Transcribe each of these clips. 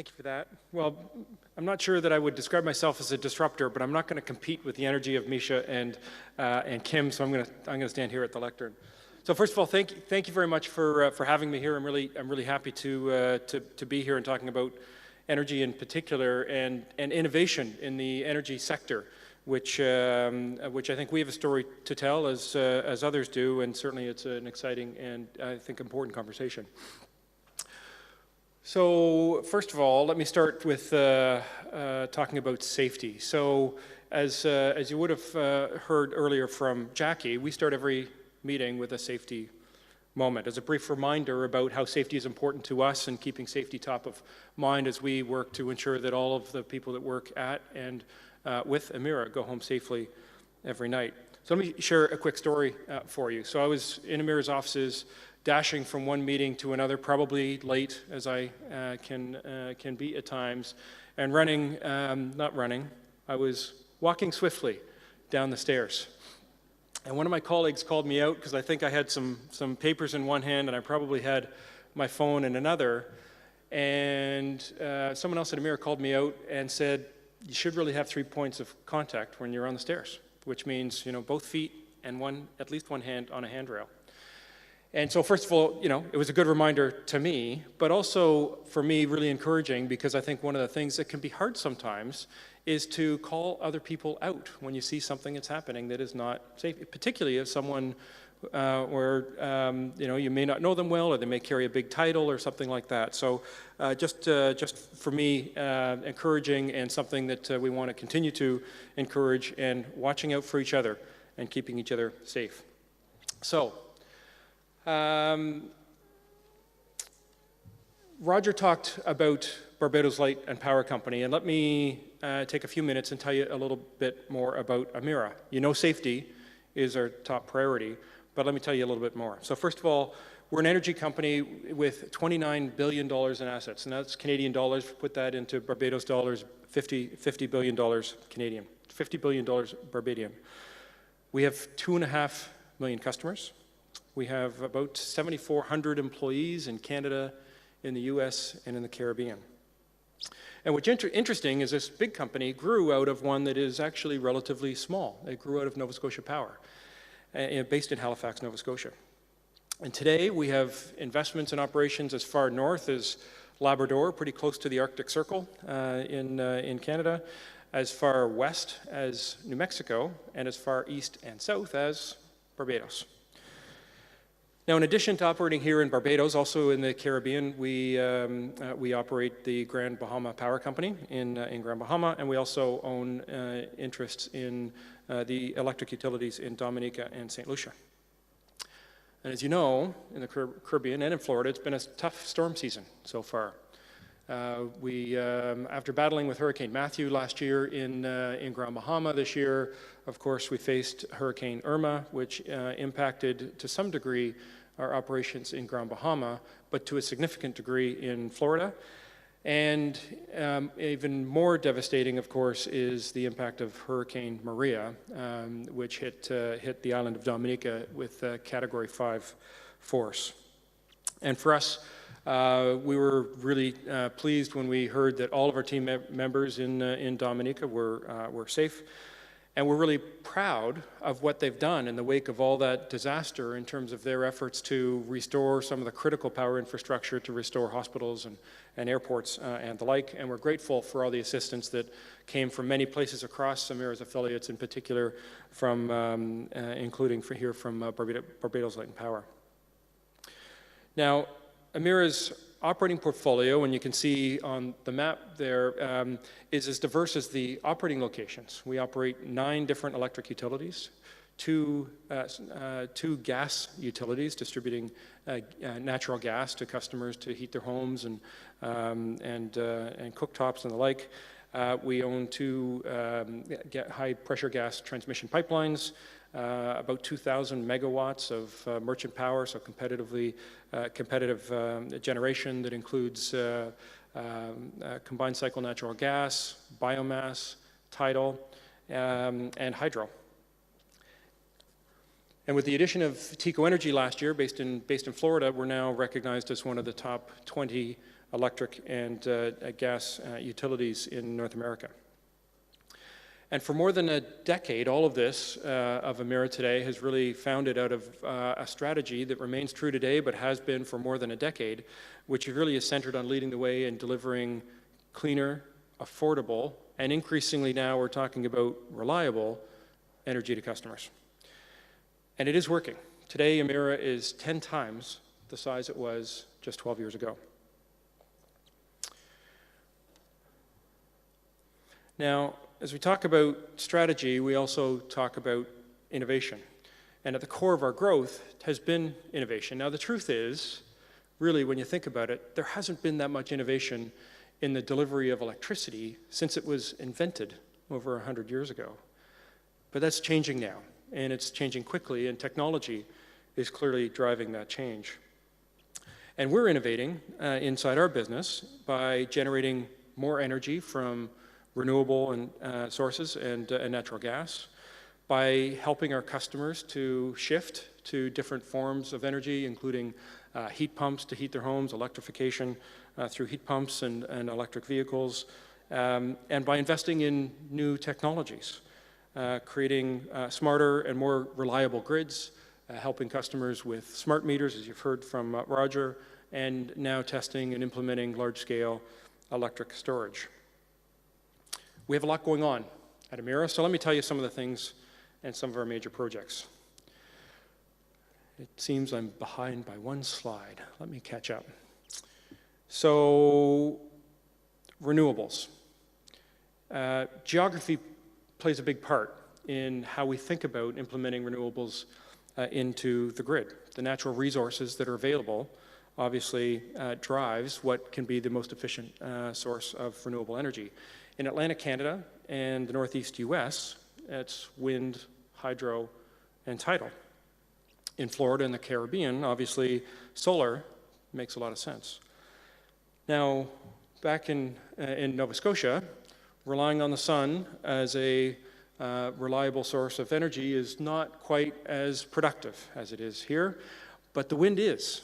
Thank you for that. Well, I'm not sure that I would describe myself as a disruptor, but I'm not going to compete with the energy of Misha and Kim, so I'm going to stand here at the lectern. So first of all, thank you very much for having me here. I'm really happy to be here and talking about energy in particular and innovation in the energy sector, which I think we have a story to tell as others do, and certainly it's an exciting and I think important conversation. So first of all, let me start with talking about safety. So as you would have heard earlier from Jackie, we start every meeting with a safety moment as a brief reminder about how safety is important to us and keeping safety top of mind as we work to ensure that all of the people that work at and with Emera go home safely every night. So let me share a quick story for you. So I was in Emera's offices dashing from one meeting to another, probably late as I can be at times, and I was walking swiftly down the stairs. And one of my colleagues called me out because I think I had some papers in one hand and I probably had my phone in another. And someone else at Emera called me out and said, you should really have 3 points of contact when you're on the stairs, which means, both feet and at least one hand on a handrail. And so first of all, it was a good reminder to me, but also for me really encouraging, because I think one of the things that can be hard sometimes is to call other people out when you see something that's happening that is not safe, particularly if someone where you may not know them well, or they may carry a big title or something like that. So just for me, encouraging, and something that we want to continue to encourage, and watching out for each other and keeping each other safe. So Roger talked about Barbados Light and Power Company, and let me take a few minutes and tell you a little bit more about Emera. Safety is our top priority, but let me tell you a little bit more. So first of all, we're an energy company with $29 billion in assets, and that's Canadian dollars. Put that into Barbados dollars, $50 billion Canadian, $50 billion Barbadian. We have 2.5 million customers. We have about 7,400 employees in Canada, in the US, and in the Caribbean. And what's interesting is this big company grew out of one that is actually relatively small. It grew out of Nova Scotia Power, based in Halifax, Nova Scotia. And today we have investments and operations as far north as Labrador, pretty close to the Arctic Circle in Canada, as far west as New Mexico, and as far east and south as Barbados. Now, in addition to operating here in Barbados, also in the Caribbean, we operate the Grand Bahama Power Company in Grand Bahama, and we also own interests in the electric utilities in Dominica and St. Lucia. And as you know, in the Caribbean and in Florida, it's been a tough storm season so far. After battling with Hurricane Matthew last year in Grand Bahama this year, of course, we faced Hurricane Irma, which impacted to some degree our operations in Grand Bahama, but to a significant degree in Florida. And even more devastating, of course, is the impact of Hurricane Maria, which hit the island of Dominica with Category 5 force. And for us, we were really pleased when we heard that all of our team members in Dominica were safe. And we're really proud of what they've done in the wake of all that disaster in terms of their efforts to restore some of the critical power infrastructure, to restore hospitals and airports and the like. And we're grateful for all the assistance that came from many places across Emera's affiliates, in particular from, including here from Barbados Light and Power. Now, Emera's operating portfolio, and you can see on the map there, is as diverse as the operating locations. We operate 9 different electric utilities, two gas utilities distributing natural gas to customers to heat their homes and cooktops and the like. We own 2 high-pressure gas transmission pipelines, about 2,000 megawatts of merchant power, so competitive generation that includes combined cycle natural gas, biomass, tidal, and hydro. And with the addition of TECO Energy last year, based in Florida, we're now recognized as one of the top 20 electric and gas utilities in North America. And for more than a decade, all of this of Emera today has really founded out of a strategy that remains true today, but has been for more than a decade, which really is centered on leading the way in delivering cleaner, affordable, and increasingly now we're talking about reliable energy to customers. And it is working. Today, Emera is 10 times the size it was just 12 years ago. Now, as we talk about strategy, we also talk about innovation. And at the core of our growth has been innovation. Now, the truth is, really, when you think about it, there hasn't been that much innovation in the delivery of electricity since it was invented over 100 years ago. But that's changing now, and it's changing quickly, and technology is clearly driving that change. And we're innovating inside our business by generating more energy from renewable and sources and natural gas, by helping our customers to shift to different forms of energy, including heat pumps to heat their homes, electrification through heat pumps and electric vehicles, and by investing in new technologies, creating smarter and more reliable grids, helping customers with smart meters, as you've heard from Roger, and now testing and implementing large-scale electric storage. We have a lot going on at Emera, so let me tell you some of the things and some of our major projects. It seems I'm behind by one slide. Let me catch up. So, renewables. Geography plays a big part in how we think about implementing renewables into the grid. The natural resources that are available obviously drives what can be the most efficient source of renewable energy. In Atlantic Canada and the Northeast US, it's wind, hydro, and tidal. In Florida and the Caribbean, obviously, solar makes a lot of sense. Now, back in Nova Scotia, relying on the sun as a reliable source of energy is not quite as productive as it is here, but the wind is.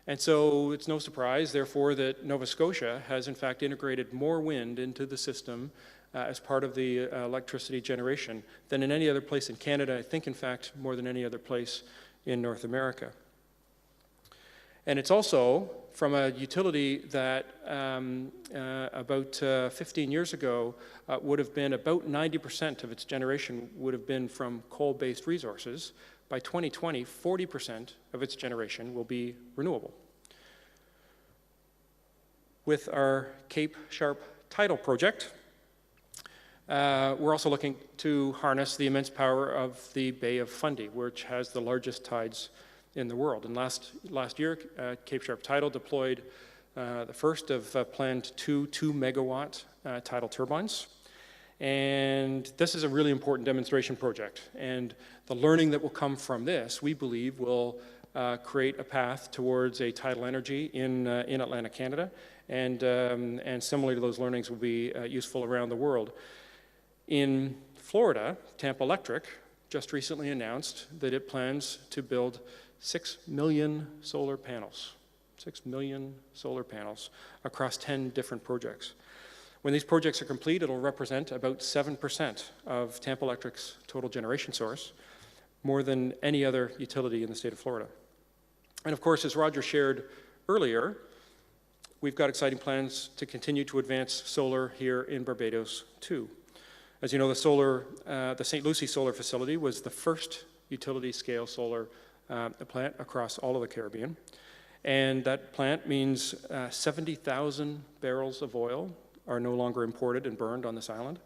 And so it's no surprise, therefore, that Nova Scotia has in fact integrated more wind into the system as part of the electricity generation than in any other place in Canada, I think in fact more than any other place in North America. And it's also from a utility that about 15 years ago would have been about 90% of its generation would have been from coal-based resources. By 2020, 40% of its generation will be renewable. With our Cape Sharp tidal project, we're also looking to harness the immense power of the Bay of Fundy, which has the largest tides in the world. And last year, Cape Sharp Tidal deployed the first of planned two 2-megawatt tidal turbines. And this is a really important demonstration project. And the learning that will come from this, we believe, will create a path towards a tidal energy in Atlantic Canada. And similar to those learnings will be useful around the world. In Florida, Tampa Electric just recently announced that it plans to build 6 million solar panels. 6 million solar panels across 10 different projects. When these projects are complete, it'll represent about 7% of Tampa Electric's total generation source, more than any other utility in the state of Florida. And of course, as Roger shared earlier, we've got exciting plans to continue to advance solar here in Barbados too. As you know, the St. Lucie solar facility was the first utility-scale solar plant across all of the Caribbean. And that plant means 70,000 barrels of oil are no longer imported and burned on this island.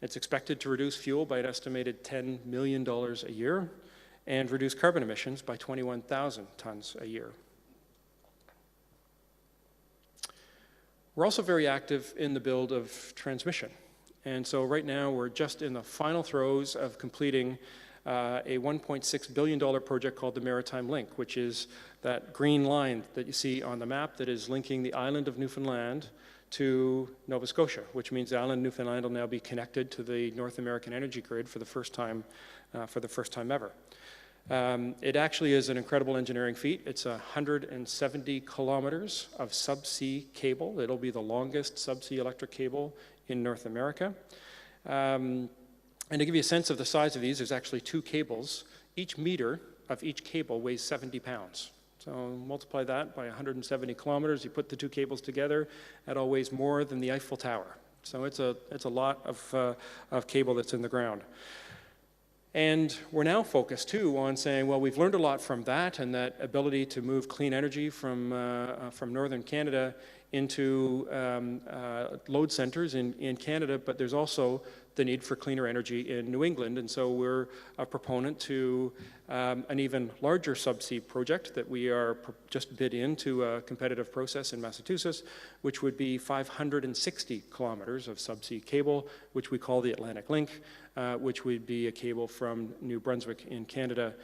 It's expected to reduce fuel by an estimated $10 million a year and reduce carbon emissions by 21,000 tons a year. We're also very active in the build of transmission. And so right now we're just in the final throes of completing a $1.6 billion project called the Maritime Link, which is that green line that you see on the map that is linking the island of Newfoundland to Nova Scotia, which means the island of Newfoundland will now be connected to the North American energy grid for the first time ever. It actually is an incredible engineering feat. It's 170 kilometers of subsea cable. It'll be the longest subsea electric cable in North America. And to give you a sense of the size of these, there's actually 2 cables. Each meter of each cable weighs 70 pounds. So multiply that by 170 kilometers, you put the 2 cables together, that all weighs more than the Eiffel Tower. So it's a lot of cable that's in the ground. And we're now focused too on saying, well, we've learned a lot from that and that ability to move clean energy from northern Canada into load centers in Canada, but there's also the need for cleaner energy in New England. And so we're a proponent to an even larger subsea project that we are just bid into a competitive process in Massachusetts, which would be 560 kilometers of subsea cable, which we call the Atlantic Link, which would be a cable from New Brunswick in Canada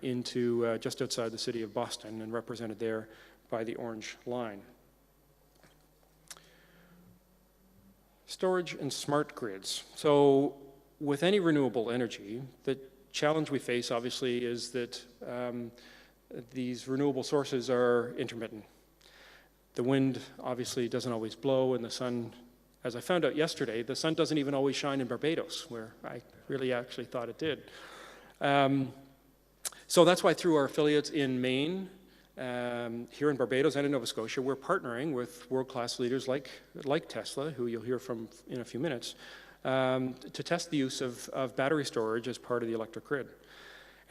into just outside the city of Boston and represented there by the orange line. Storage and smart grids. So with any renewable energy, the challenge we face obviously is that these renewable sources are intermittent. The wind obviously doesn't always blow, and the sun, as I found out yesterday, the sun doesn't even always shine in Barbados, where I really actually thought it did. So that's why through our affiliates in Maine, here in Barbados and in Nova Scotia, we're partnering with world-class leaders like Tesla, who you'll hear from in a few minutes, to test the use of battery storage as part of the electric grid.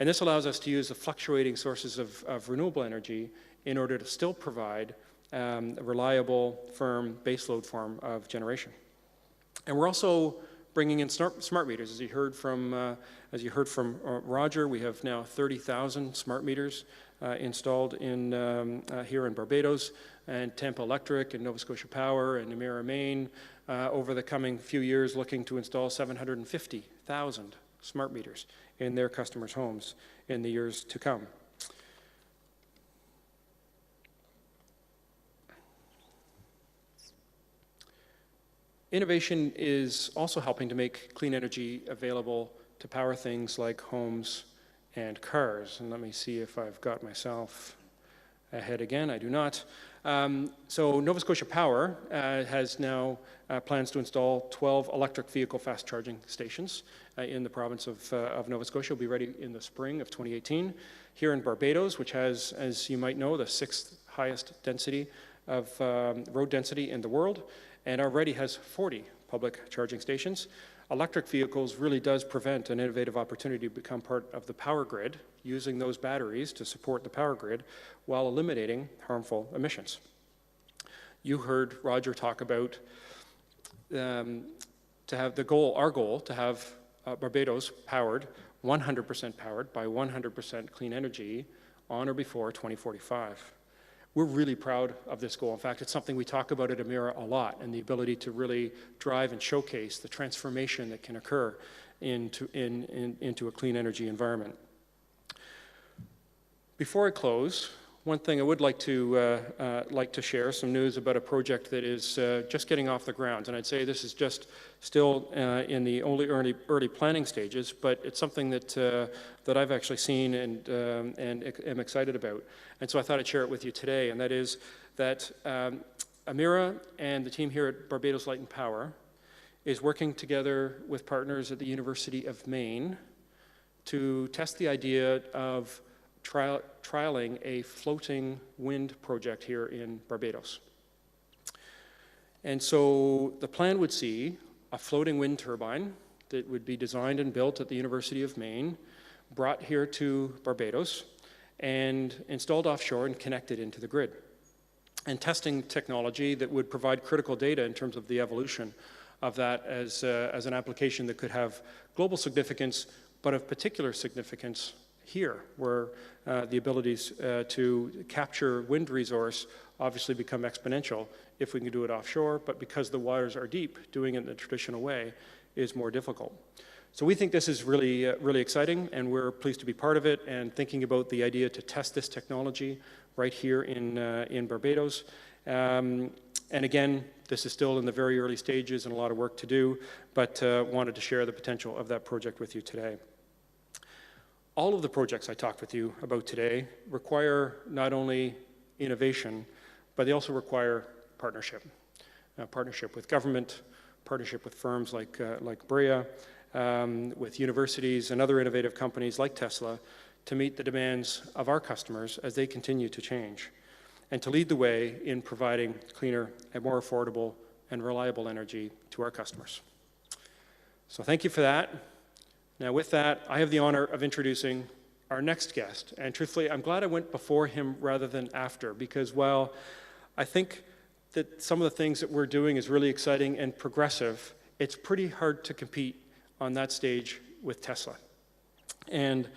And this allows us to use the fluctuating sources of renewable energy in order to still provide a reliable, firm, baseload form of generation. And we're also bringing in smart meters. As you heard from Roger, we have now 30,000 smart meters installed here in Barbados, and Tampa Electric and Nova Scotia Power and Emera Maine over the coming few years looking to install 750,000 smart meters in their customers' homes in the years to come. Innovation is also helping to make clean energy available to power things like homes and cars. And let me see if I've got myself ahead again. I do not. So Nova Scotia Power has now plans to install 12 electric vehicle fast charging stations in the province of Nova Scotia. Will be ready in the spring of 2018. Here in Barbados, which has, as you might know, the 6th highest density of road density in the world, and already has 40 public charging stations. Electric vehicles really does present an innovative opportunity to become part of the power grid, using those batteries to support the power grid while eliminating harmful emissions. You heard Roger talk about to have our goal to have Barbados powered, 100% powered by 100% clean energy on or before 2045. We're really proud of this goal. In fact, it's something we talk about at Emera a lot, and the ability to really drive and showcase the transformation that can occur into a clean energy environment. Before I close, one thing I would like to share some news about a project that is just getting off the ground, and I'd say this is just still in the early planning stages, but it's something that I've actually seen and am excited about, and so I thought I'd share it with you today, and that is that Emera and the team here at Barbados Light and Power is working together with partners at the University of Maine to test the idea of trialing a floating wind project here in Barbados. And so the plan would see a floating wind turbine that would be designed and built at the University of Maine, brought here to Barbados, and installed offshore and connected into the grid. And testing technology that would provide critical data in terms of the evolution of that as an application that could have global significance, but of particular significance here, where the abilities to capture wind resource obviously become exponential if we can do it offshore, but because the waters are deep, doing it in the traditional way is more difficult. So we think this is really, really exciting, and we're pleased to be part of it and thinking about the idea to test this technology right here in Barbados. And again, this is still in the very early stages and a lot of work to do, but wanted to share the potential of that project with you today. All of the projects I talked with you about today require not only innovation, but they also require partnership. Partnership with government, partnership with firms like Brea, with universities and other innovative companies like Tesla to meet the demands of our customers as they continue to change, and to lead the way in providing cleaner and more affordable and reliable energy to our customers. So thank you for that. Now with that, I have the honor of introducing our next guest. And truthfully, I'm glad I went before him rather than after, because while I think that some of the things that we're doing is really exciting and progressive, it's pretty hard to compete on that stage with Tesla. And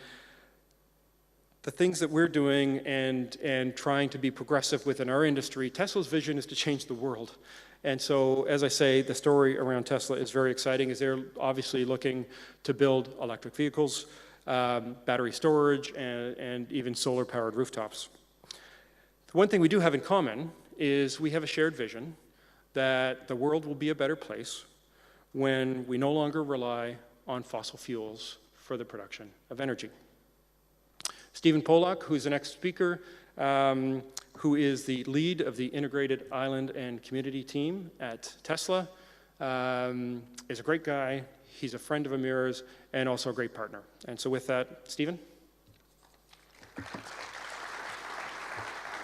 the things that we're doing and trying to be progressive within our industry, Tesla's vision is to change the world. And so, as I say, the story around Tesla is very exciting, as they're obviously looking to build electric vehicles, battery storage, and even solar-powered rooftops. The one thing we do have in common is we have a shared vision that the world will be a better place when we no longer rely on fossil fuels for the production of energy. Stephen Pollock, who's the next speaker, who is the lead of the Integrated Island and Community team at Tesla, is a great guy. He's a friend of Emera's and also a great partner. And so with that, Stephen.